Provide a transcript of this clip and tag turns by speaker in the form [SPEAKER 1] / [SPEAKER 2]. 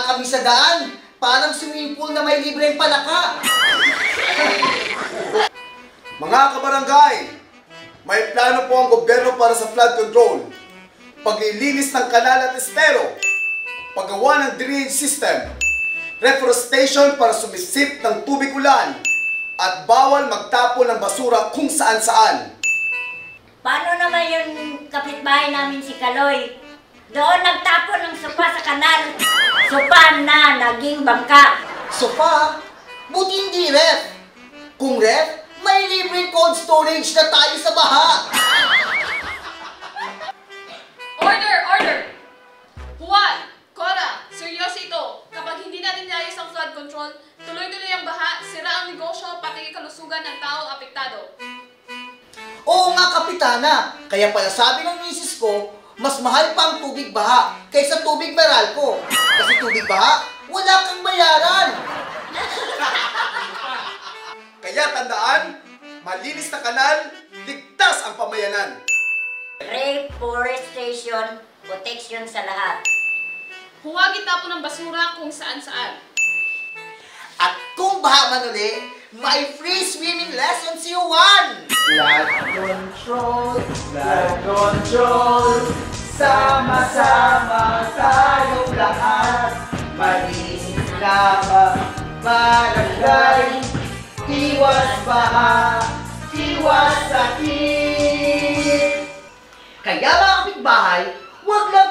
[SPEAKER 1] kami sa daan. Parang swimming pool na may libreng palaka.
[SPEAKER 2] Mga kabarangay, may plano po ang gobyerno para sa flood control. Paglilinis ng kanal at estero, paggawa ng drainage system, reforestation para sumisip ng tubig ulan, at bawal magtapon ng basura kung saan-saan.
[SPEAKER 3] Paano naman yung kapitbahay namin si Kaloy? Doon nagtapon ng sopa sa kanal. Sopa na naging bangka.
[SPEAKER 1] Sopa? Buti hindi ref. Kung ref, may libreng cold storage na tayo sa baha.
[SPEAKER 4] Order! Order! Juan! Cora! Seryoso ito! Kapag hindi natin niayos ang flood control, tuloy-tuloy ang baha, sira ang negosyo, pati kalusugan ng taong apektado.
[SPEAKER 1] Oo nga, Kapitana. Kaya pala sabi ng misis ko, mas mahal pa ang tubig baha kaysa tubig Meralco. Kasi tubig baha, wala kang bayaran.
[SPEAKER 2] Kaya tandaan, malinis na kanal, ligtas ang pamayanan.
[SPEAKER 3] Reforestation, protection sa lahat.
[SPEAKER 4] Huwag itapon ng basura kung saan-saan.
[SPEAKER 1] At kung baha man uli, may free swimming lesson si Juan! Flood control, sama-sama tayong lahat. Malinis lamang, barangay, iwas baha, iwas sakit. Kaya mga kapitbahay, huwag lang